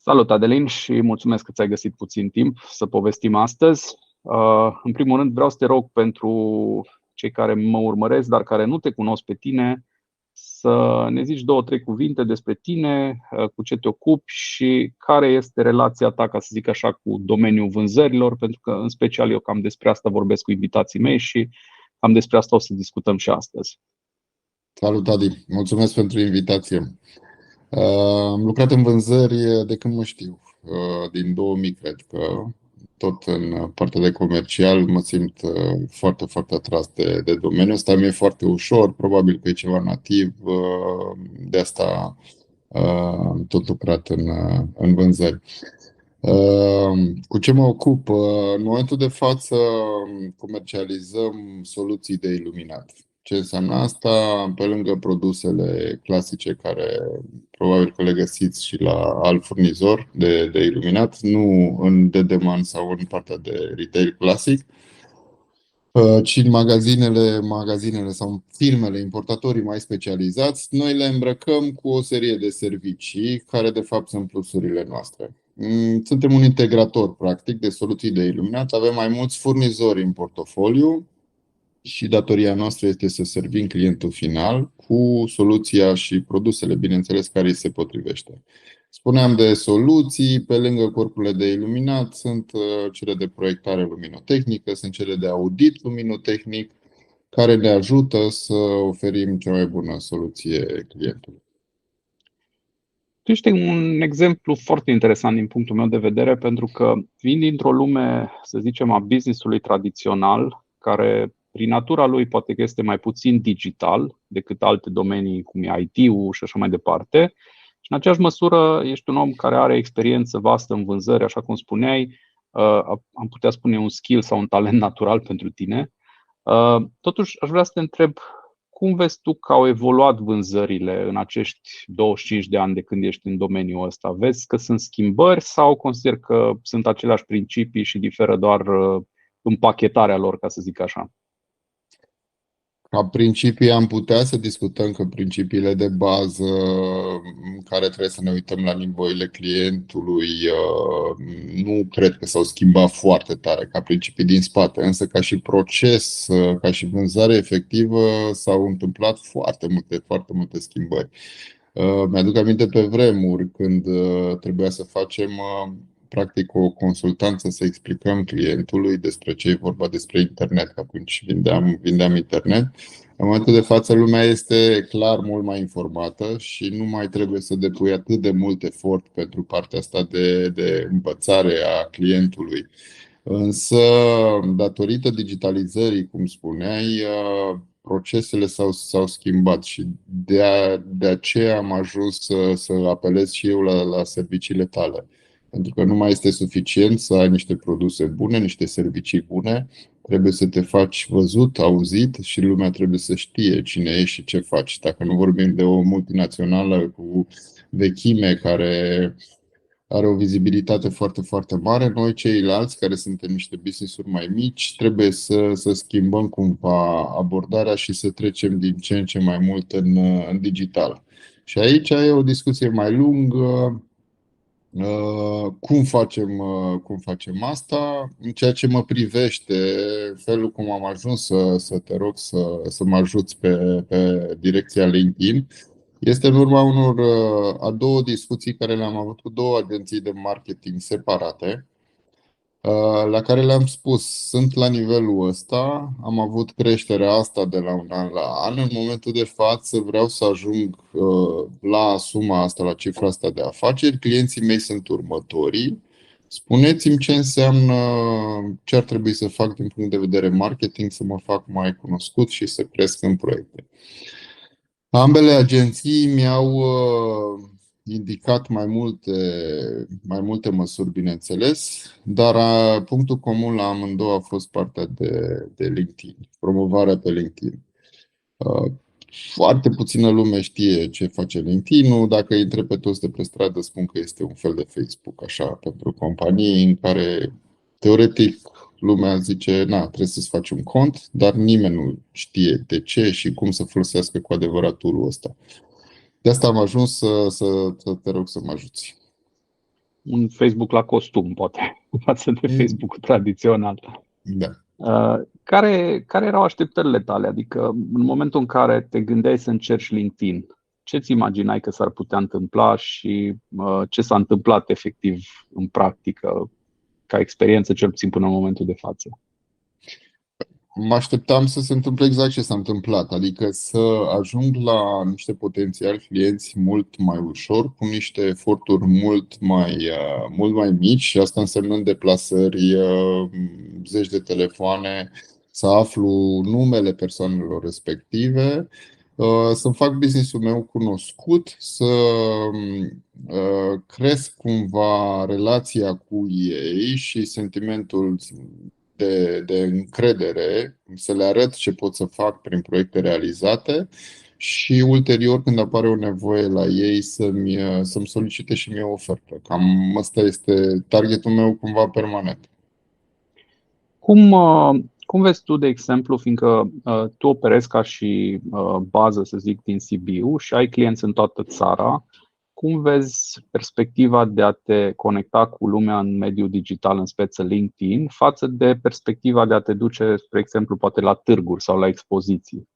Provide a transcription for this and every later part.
Salut, Adelin, și mulțumesc că ți-ai găsit puțin timp să povestim astăzi. În primul rând, vreau să te rog pentru cei care mă urmăresc, dar care nu te cunosc pe tine, să ne zici 2-3 cuvinte despre tine, cu ce te ocupi și care este relația ta, ca să zic așa, cu domeniul vânzărilor, pentru că, în special, eu cam despre asta vorbesc cu invitații mei și cam despre asta o să discutăm și astăzi. Salut, Adi! Mulțumesc pentru invitație. Am lucrat în vânzări de când mă știu, din 2000, cred că tot în partea de comercial mă simt foarte, foarte atras de domeniul ăsta. Mi-e foarte ușor, probabil că e ceva nativ, de asta am tot lucrat în vânzări. Cu ce mă ocup? În momentul de față comercializăm soluții de iluminat. Ce înseamnă asta? Pe lângă produsele clasice care probabil că le găsiți și la alt furnizor de iluminat, nu în demand sau în partea de retail clasic, ci în magazinele sau în firmele, importatorii mai specializați, noi le îmbrăcăm cu o serie de servicii care de fapt sunt plusurile noastre. Suntem un integrator practic de soluții de iluminat, avem mai mulți furnizori în portofoliu și datoria noastră este să servim clientul final cu soluția și produsele, bineînțeles, care îi se potrivește. Spuneam de soluții, pe lângă corpurile de iluminat sunt cele de proiectare luminotehnică, sunt cele de audit luminotehnic, care ne ajută să oferim cea mai bună soluție clientului. Tu ești un exemplu foarte interesant din punctul meu de vedere, pentru că vin dintr-o lume, să zicem, a business-ului tradițional, care prin natura lui poate că este mai puțin digital decât alte domenii, cum e IT-ul și așa mai departe. Și în aceeași măsură ești un om care are experiență vastă în vânzări, așa cum spuneai, am putea spune un skill sau un talent natural pentru tine. Totuși, aș vrea să te întreb, cum vezi tu că au evoluat vânzările în acești 25 de ani de când ești în domeniul ăsta? Vezi că sunt schimbări sau consider că sunt aceleași principii și diferă doar împachetarea lor, ca să zic așa? Ca principii am putea să discutăm că principiile de bază în care trebuie să ne uităm la nevoile clientului nu cred că s-au schimbat foarte tare ca principii din spate, însă ca și proces, ca și vânzare efectivă s-au întâmplat foarte multe schimbări. Mi-aduc aminte pe vremuri când trebuia să facem practic o consultanță, să explicăm clientului despre ce e vorba despre internet, că atunci vindeam internet. În momentul de față lumea este clar mult mai informată și nu mai trebuie să depui atât de mult efort pentru partea asta de învățare a clientului. Însă, datorită digitalizării, cum spuneai, procesele s-au schimbat și de aceea am ajuns să apelez și eu la serviciile tale. Pentru că nu mai este suficient să ai niște produse bune, niște servicii bune, trebuie să te faci văzut, auzit și lumea trebuie să știe cine ești și ce faci. Dacă nu vorbim de o multinațională cu vechime care are o vizibilitate foarte, foarte mare, noi ceilalți, care suntem niște business-uri mai mici, trebuie să schimbăm cumva abordarea și să trecem din ce în ce mai mult în digital. Și aici e o discuție mai lungă. Cum facem asta? În ceea ce mă privește, felul cum am ajuns să te rog să mă ajuți pe direcția LinkedIn, este în urma a două discuții care le-am avut cu două agenții de marketing separate, la care le-am spus, sunt la nivelul ăsta, am avut creșterea asta de la un an la an, în momentul de față vreau să ajung la suma asta, la cifra asta de afaceri, clienții mei sunt următorii, spuneți-mi ce înseamnă, ce ar trebui să fac din punct de vedere marketing, să mă fac mai cunoscut și să cresc în proiecte. Ambele agenții mi-au indicat mai multe măsuri, bineînțeles, dar punctul comun la amândouă a fost partea de LinkedIn, promovarea pe LinkedIn. Foarte puțină lume știe ce face LinkedIn-ul. Dacă îi întreb pe toți de pe stradă, spun că este un fel de Facebook, așa, pentru companii în care, teoretic, lumea zice, trebuie să-ți faci un cont, dar nimeni nu știe de ce și cum să folosească cu adevărat tool-ul ăsta. De asta am ajuns să te rog să mă ajuți. un Facebook la costum, poate, față de Facebook tradițional. Da. Care erau așteptările tale? Adică în momentul în care te gândeai să încerci LinkedIn, ce-ți imaginai că s-ar putea întâmpla și ce s-a întâmplat efectiv în practică, ca experiență, cel puțin până în momentul de față? Mă așteptam să se întâmple exact ce s-a întâmplat, adică să ajung la niște potențiali clienți mult mai ușor, cu niște eforturi mult mai mici, și asta însemnând deplasări, zeci de telefoane, să aflu numele persoanelor respective, să-mi fac business-ul meu cunoscut, să cresc cumva relația cu ei și sentimentul de încredere, să le arăt ce pot să fac prin proiecte realizate și ulterior, când apare o nevoie la ei, să-mi solicite și mie o ofertă. Cam ăsta este targetul meu cumva permanent. Cum vezi tu, de exemplu, fiindcă tu operezi ca și bază, să zic, din Sibiu și ai clienți în toată țara, cum vezi perspectiva de a te conecta cu lumea în mediul digital, în speță LinkedIn, față de perspectiva de a te duce, spre exemplu, poate la târguri sau la expoziții?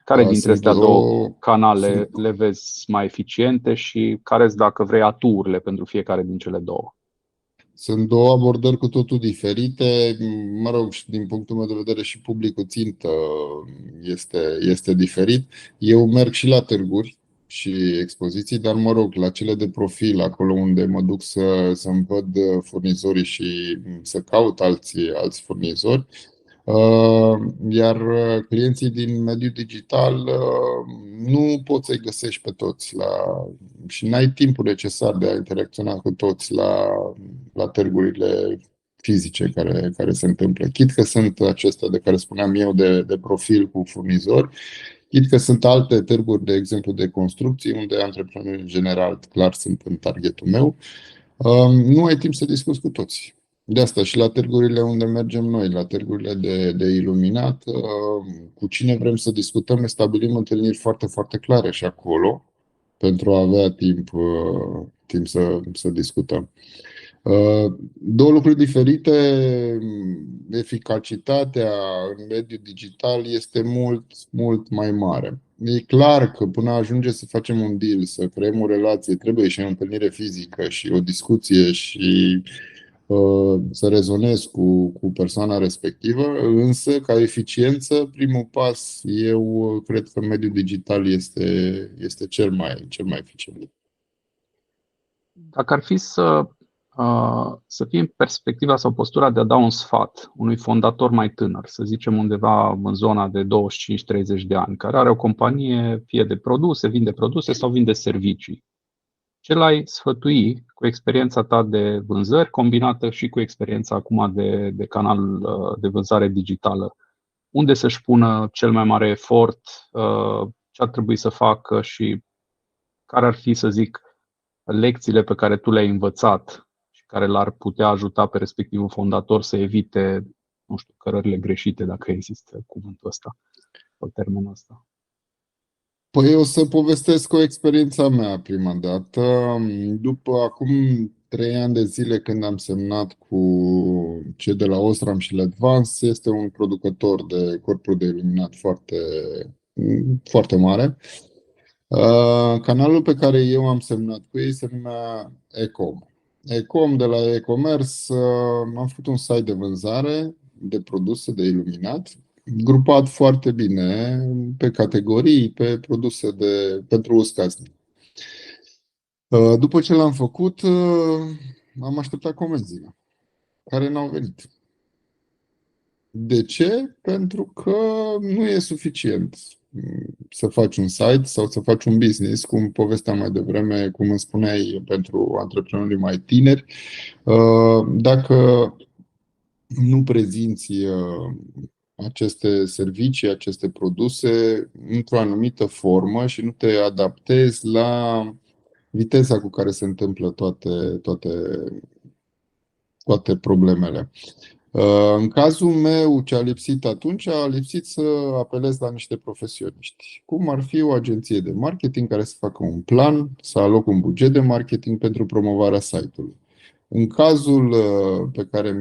Care dintre astea două canale le vezi mai eficiente și care sunt, dacă vrei, aturile pentru fiecare din cele două? Sunt două abordări cu totul diferite. Mă rog, și din punctul meu de vedere și publicul țintă este diferit. Eu merg și la târguri și expoziții, dar mă rog, la cele de profil, acolo unde mă duc să-mi văd furnizorii și să caut alți furnizori. Iar clienții din mediul digital nu poți să-i găsești pe toți și n-ai timpul necesar de a interacționa cu toți la târgurile fizice care se întâmplă. Chit că sunt acestea de care spuneam eu de profil cu furnizori, chit că sunt alte târguri, de exemplu de construcții, unde antreprenorii în general clar sunt în targetul meu. Nu ai timp să discuți cu toți. De asta și la târgurile unde mergem noi, la târgurile de iluminat, cu cine vrem să discutăm, ne stabilim întâlniri foarte, foarte clare și acolo, pentru a avea timp să discutăm. Două lucruri diferite. Eficacitatea în mediul digital este mult, mult mai mare. E clar că până ajunge să facem un deal, să creăm o relație, trebuie și o întâlnire fizică și o discuție și să rezonez cu persoana respectivă, însă ca eficiență, primul pas, eu cred că mediul digital este cel mai eficient. Dacă ar fi să fie în perspectiva sau postura de a da un sfat unui fondator mai tânăr, să zicem undeva în zona de 25-30 de ani, care are o companie fie de produse, vinde produse sau vinde servicii, ce l-ai sfătui cu experiența ta de vânzări combinată și cu experiența acum de canal de vânzare digitală? Unde să-și pună cel mai mare efort, ce ar trebui să facă și care ar fi, să zic, lecțiile pe care tu le-ai învățat și care l-ar putea ajuta pe respectivul fondator să evite, nu știu, cărările greșite, dacă există cuvântul ăsta sau termenul ăsta? Păi o să povestesc o experiența mea prima dată. După acum 3 ani de zile, când am semnat cu cei de la Osram și Ledvance, este un producător de corpuri de iluminat foarte, foarte mare. Canalul pe care eu am semnat cu ei se numea Ecom. Ecom, de la e-commerce, am făcut un site de vânzare de produse de iluminat, grupat foarte bine pe categorii, pe produse pentru uz casnic. După ce l-am făcut, am așteptat comenzile, care n-au venit. De ce? Pentru că nu e suficient să faci un site sau să faci un business, cum povesteam mai devreme, cum îmi spuneai, pentru antreprenorii mai tineri. Dacă nu prezinți aceste servicii, aceste produse într-o anumită formă și nu te adaptezi la viteza cu care se întâmplă toate problemele. În cazul meu, ce a lipsit atunci, a lipsit să apelez la niște profesioniști. Cum ar fi o agenție de marketing care să facă un plan, să aloc un buget de marketing pentru promovarea site-ului. În cazul pe care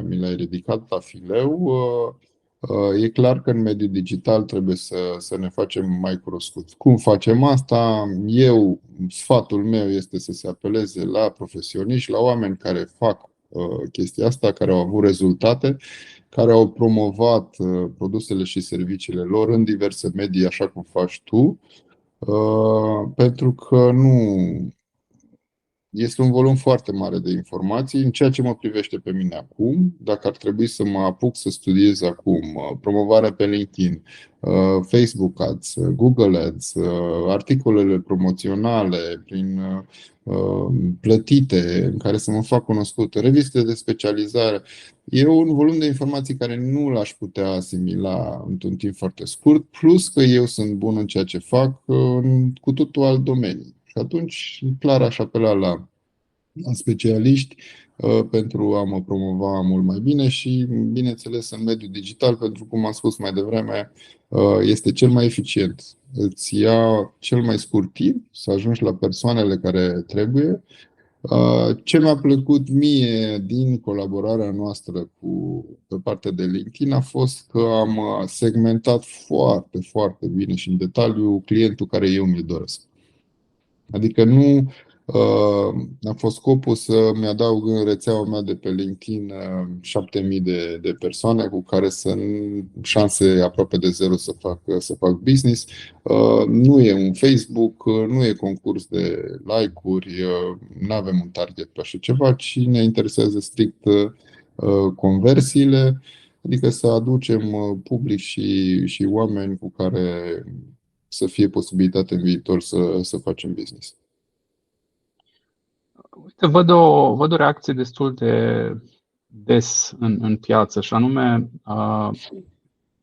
mi l-ai ridicat la fileu, e clar că în mediul digital trebuie să ne facem mai cunoscuți. Cum facem asta? Sfatul meu este să se apeleze la profesioniști, la oameni care fac chestia asta, care au avut rezultate, care au promovat produsele și serviciile lor în diverse medii, așa cum faci tu, pentru că nu este un volum foarte mare de informații. În ceea ce mă privește pe mine acum, dacă ar trebui să mă apuc să studiez acum promovarea pe LinkedIn, Facebook Ads, Google Ads, articolele promoționale prin plătite în care să mă fac cunoscut, reviste de specializare, e un volum de informații care nu l-aș putea asimila într-un timp foarte scurt, plus că eu sunt bun în ceea ce fac în cu totul alt domeniu. Și atunci, clar, aș apela la specialiști pentru a mă promova mult mai bine și, bineînțeles, în mediul digital, pentru cum am spus mai devreme, este cel mai eficient. Îți ia cel mai scurt timp să ajungi la persoanele care trebuie. Ce mi-a plăcut mie din colaborarea noastră pe partea de LinkedIn a fost că am segmentat foarte, foarte bine și în detaliu clientul care eu mi-l doresc. Adică nu a fost scopul să-mi adaug în rețeaua mea de pe LinkedIn 7.000 de persoane cu care să șanse aproape de zero să fac business. Nu e un Facebook, nu e concurs de like-uri, nu avem un target pe așa ceva, ci ne interesează strict conversiile, adică să aducem public și oameni cu care să fie posibilitate în viitor să facem business. Uite, văd o reacție destul de des în piață și anume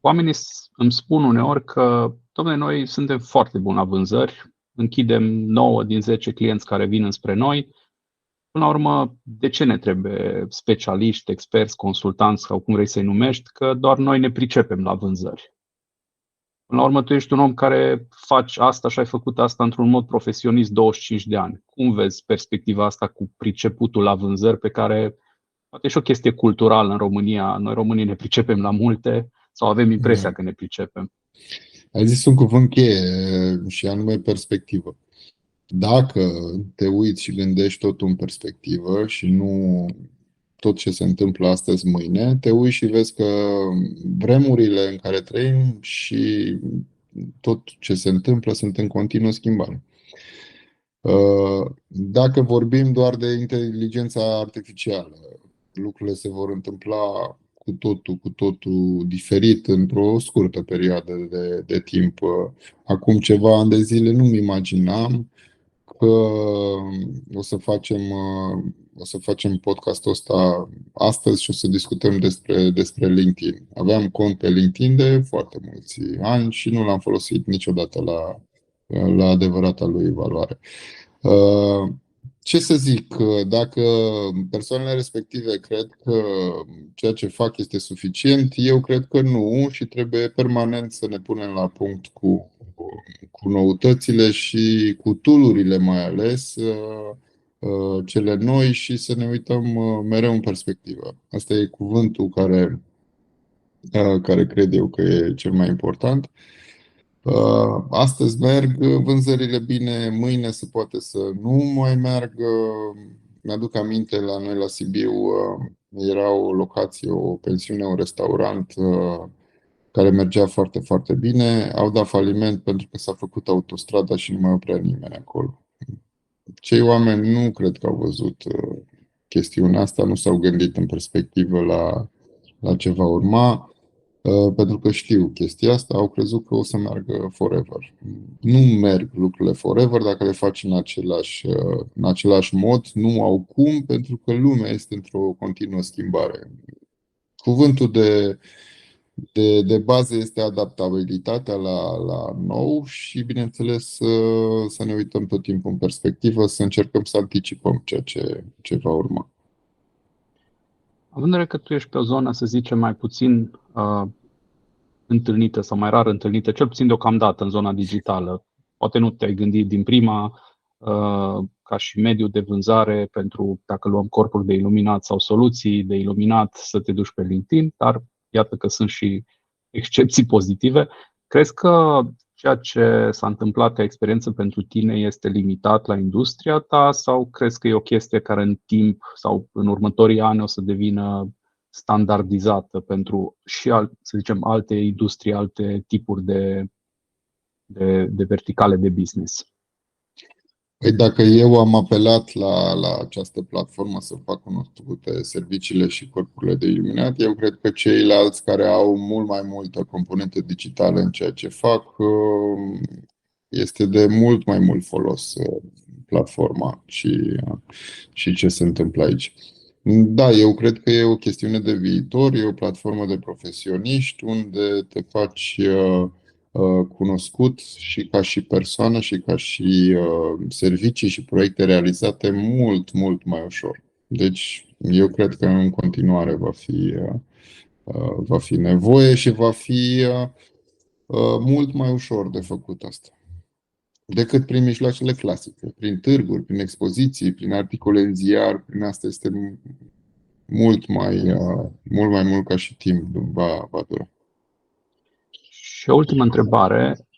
oamenii îmi spun uneori că, dom'le, noi suntem foarte buni la vânzări, închidem 9 din 10 clienți care vin înspre noi. Până la urmă, de ce ne trebuie specialiști, experți, consultanți sau cum vrei să-i numești, că doar noi ne pricepem la vânzări. Până la urmă, tu ești un om care faci asta și ai făcut asta într-un mod profesionist 25 de ani. Cum vezi perspectiva asta cu priceputul la vânzări, pe care poate e și o chestie culturală în România. Noi românii ne pricepem la multe sau avem impresia că ne pricepem. Ai zis un cuvânt cheie și anume perspectivă. Dacă te uiți și gândești totul în perspectivă și nu tot ce se întâmplă astăzi mâine, te uiți și vezi că vremurile în care trăim și tot ce se întâmplă sunt în continuă schimbare. Dacă vorbim doar de inteligența artificială, lucrurile se vor întâmpla cu totul diferit într-o scurtă perioadă de timp. Acum ceva ani de zile nu-mi imaginam că o să facem podcastul ăsta astăzi și o să discutăm despre LinkedIn. Aveam cont pe LinkedIn de foarte mulți ani și nu l-am folosit niciodată la adevărata lui valoare. Ce să zic, dacă persoanele respective cred că ceea ce fac este suficient, eu cred că nu și trebuie permanent să ne punem la punct cu noutățile și cu tool-urile mai ales, cele noi, și să ne uităm mereu în perspectivă. Asta e cuvântul care cred eu că e cel mai important. Astăzi merg vânzările bine, mâine se poate să nu mai meargă. Mi-aduc aminte, la noi la Sibiu era o locație, o pensiune, un restaurant care mergea foarte, foarte bine. Au dat faliment pentru că s-a făcut autostrada și nu mai oprea nimeni acolo. Cei oameni nu cred că au văzut chestiunea asta, nu s-au gândit în perspectivă la ce va urma. Pentru că știu chestia asta, au crezut că o să meargă forever. Nu merg lucrurile forever dacă le faci în același mod, nu au cum, pentru că lumea este într-o continuă schimbare. Cuvântul de bază este adaptabilitatea la nou și, bineînțeles, să ne uităm tot timpul în perspectivă, să încercăm să anticipăm ceea ce va urma. Având în vedere că tu ești pe o zonă, să zicem, mai puțin întâlnită sau mai rar întâlnită, cel puțin deocamdată în zona digitală, poate nu te-ai gândit din prima ca și mediu de vânzare pentru, dacă luăm corpuri de iluminat sau soluții de iluminat, să te duci pe LinkedIn, dar iată că sunt și excepții pozitive. Crezi că ceea ce s-a întâmplat ca experiență pentru tine este limitat la industria ta sau crezi că e o chestie care în timp sau în următorii ani o să devină standardizată pentru și, să zicem, alte industrie, alte tipuri de verticale de business? Păi dacă eu am apelat la această platformă să fac cunoscute serviciile și corpurile de iluminat, eu cred că ceilalți care au mult mai multă componentă digitală în ceea ce fac, este de mult mai mult folos platforma și ce se întâmplă aici. Da, eu cred că e o chestiune de viitor, e o platformă de profesioniști unde te faci cunoscut și ca și persoană și ca și servicii și proiecte realizate mult, mult mai ușor. Deci eu cred că în continuare va fi nevoie și va fi mult mai ușor de făcut asta decât prin mijloacele clasice, prin târguri, prin expoziții, prin articole în ziar, prin asta este mult mai mult ca și timp va dura. Și o ultimă întrebare.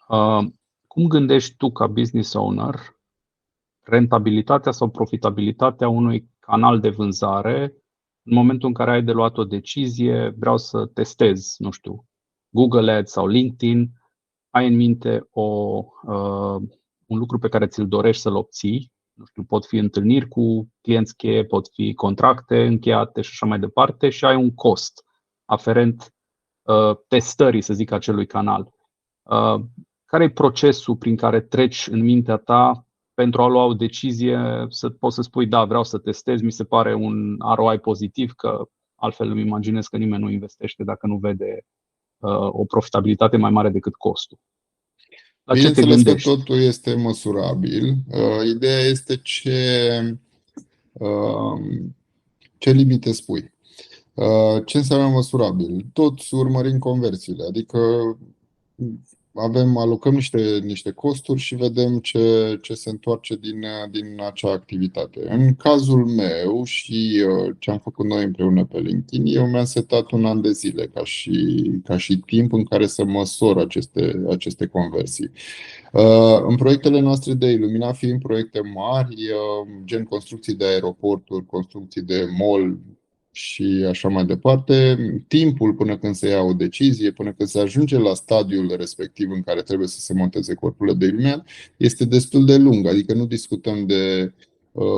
Cum gândești tu ca business owner rentabilitatea sau profitabilitatea unui canal de vânzare în momentul în care ai de luat o decizie, vreau să testez, nu știu, Google Ads sau LinkedIn, ai în minte un lucru pe care ți-l dorești să-l obții, nu știu, pot fi întâlniri cu clienți cheie, pot fi contracte încheiate și așa mai departe și ai un cost aferent testării, să zic, acelui canal. Care e procesul prin care treci în mintea ta pentru a lua o decizie, să poți să spui, da, vreau să testez, mi se pare un ROI pozitiv, că altfel îmi imaginez că nimeni nu investește dacă nu vede o profitabilitate mai mare decât costul. La ce te Bineînțeles că gândești? totul este măsurabil. Ideea este ce limite spui. Ce înseamnă măsurabil? Toți urmărim conversiile, adică alocăm niște costuri și vedem ce se întoarce din acea activitate. În cazul meu și ce am făcut noi împreună pe LinkedIn, eu mi-am setat un an de zile ca și timp în care să măsor aceste conversii. În proiectele noastre de iluminat, fiind proiecte mari, gen construcții de aeroporturi, construcții de mall și așa mai departe, timpul până când se ia o decizie, până când se ajunge la stadiul respectiv în care trebuie să se monteze corpurile de iluminat, este destul de lung, adică nu discutăm de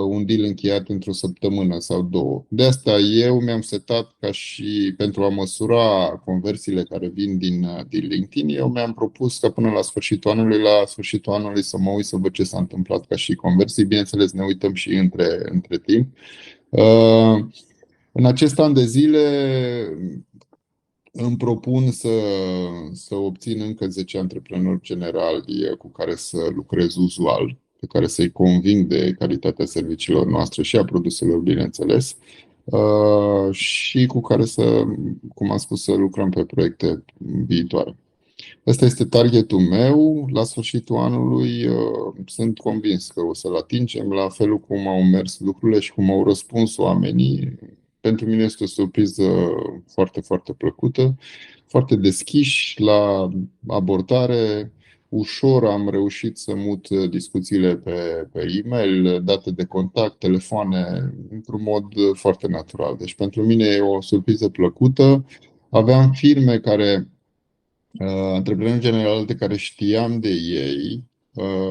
un deal încheiat într-o săptămână sau două. De asta eu mi-am setat ca și pentru a măsura conversiile care vin din LinkedIn, eu mi-am propus ca până la sfârșitul anului să mă uit să văd ce s-a întâmplat ca și conversii. Bineînțeles, ne uităm și între timp. În acest an de zile îmi propun să obțin încă 10 antreprenori generali cu care să lucrez uzual, pe care să-i conving de calitatea serviciilor noastre și a produselor, bineînțeles, și cu care cum am spus, să lucrăm pe proiecte viitoare. Ăsta este targetul meu. La sfârșitul anului sunt convins că o să-l atingem, la felul cum au mers lucrurile și cum au răspuns oamenii. Pentru mine este o surpriză foarte, foarte plăcută, foarte deschiși la abordare. Ușor am reușit să mut discuțiile pe e-mail, date de contact, telefoane, într-un mod foarte natural. Deci pentru mine e o surpriză plăcută. Aveam firme antreprenori generali de care știam de ei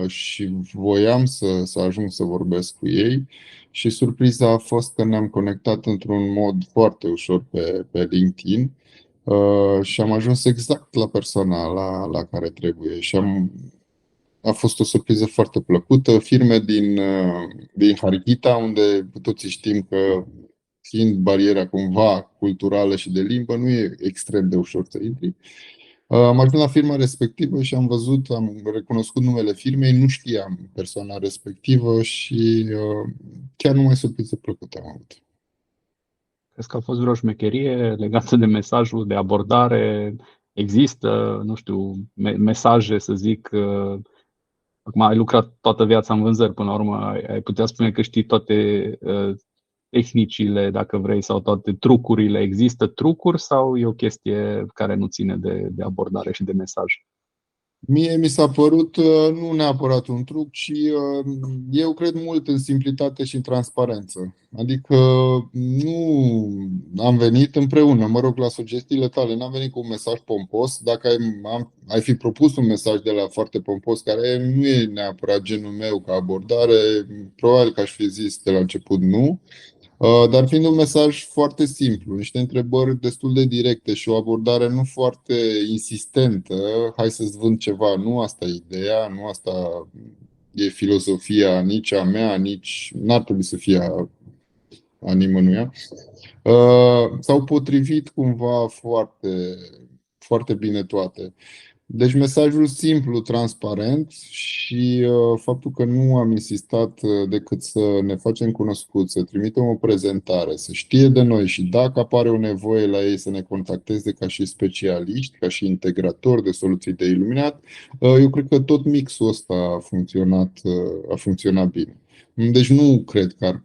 și voiam să ajung să vorbesc cu ei și surpriza a fost că ne-am conectat într-un mod foarte ușor pe LinkedIn și am ajuns exact la persoana la care trebuie și a fost o surpriză foarte plăcută. Firme din Harghita, unde cu toții știm că fiind bariera cumva culturală și de limbă, nu e extrem de ușor să intri. Am ajuns la firma respectivă și am recunoscut numele firmei, nu știam persoana respectivă și chiar numai surpriză plăcută am avut. Crezi că a fost vreo șmecherie legată de mesajul, de abordare? Există, nu știu, mesaje, să zic, acum ai lucrat toată viața în vânzări, până la urmă ai putea spune că știi toate tehnicile, dacă vrei, sau toate trucurile. Există trucuri sau e o chestie care nu ține de abordare și de mesaj? Mie mi s-a părut nu neapărat un truc, ci eu cred mult în simplitate și în transparență. Adică nu am venit împreună, mă rog, la sugestiile tale, n-am venit cu un mesaj pompos. Dacă ai fi propus un mesaj de la foarte pompos, care nu e neapărat genul meu ca abordare, probabil că aș fi zis de la început nu. Dar fiind un mesaj foarte simplu, niște întrebări destul de directe și o abordare nu foarte insistentă, hai să-ți vând ceva, nu asta e ideea, nu asta e filozofia nici a mea, nici n-ar trebui să fie a nimănuia. S-au potrivit cumva foarte, foarte bine toate. Deci mesajul simplu, transparent și faptul că nu am insistat decât să ne facem cunoscuți, să trimitem o prezentare, să știe de noi și dacă apare o nevoie la ei să ne contacteze ca și specialiști, ca și integratori de soluții de iluminat, eu cred că tot mixul ăsta a funcționat bine. Deci nu cred că ar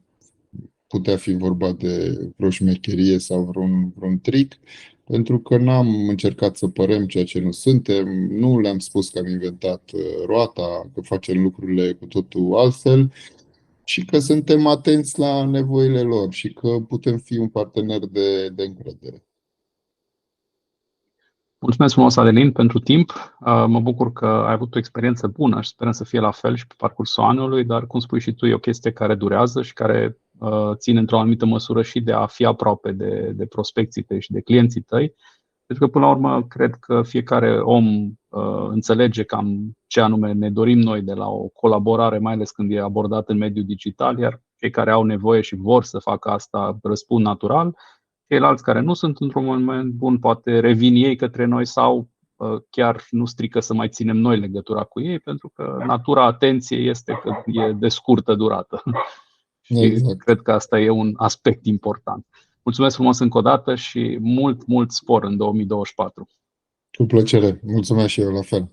putea fi vorba de vreo șmecherie sau vreun trick, pentru că n-am încercat să părem ceea ce nu suntem, nu le-am spus că am inventat roata, că facem lucrurile cu totul altfel și că suntem atenți la nevoile lor și că putem fi un partener de încredere. Mulțumesc frumos, Adelin, pentru timp. Mă bucur că ai avut o experiență bună și sperăm să fie la fel și pe parcursul anului, dar, cum spui și tu, e o chestie care durează și care ține într-o anumită măsură și de a fi aproape de prospecții tăi și de clienții tăi. Pentru că, până la urmă, cred că fiecare om înțelege cam ce anume ne dorim noi de la o colaborare, mai ales când e abordat în mediul digital, iar cei care au nevoie și vor să facă asta răspund natural. Ceilalți care nu sunt într-un moment bun, poate revin ei către noi sau chiar nu strică să mai ținem noi legătura cu ei, pentru că natura atenției este că e de scurtă durată. Și cred că asta e un aspect important. Mulțumesc frumos încă o dată și mult, mult spor în 2024. Cu plăcere. Mulțumesc și eu, la fel.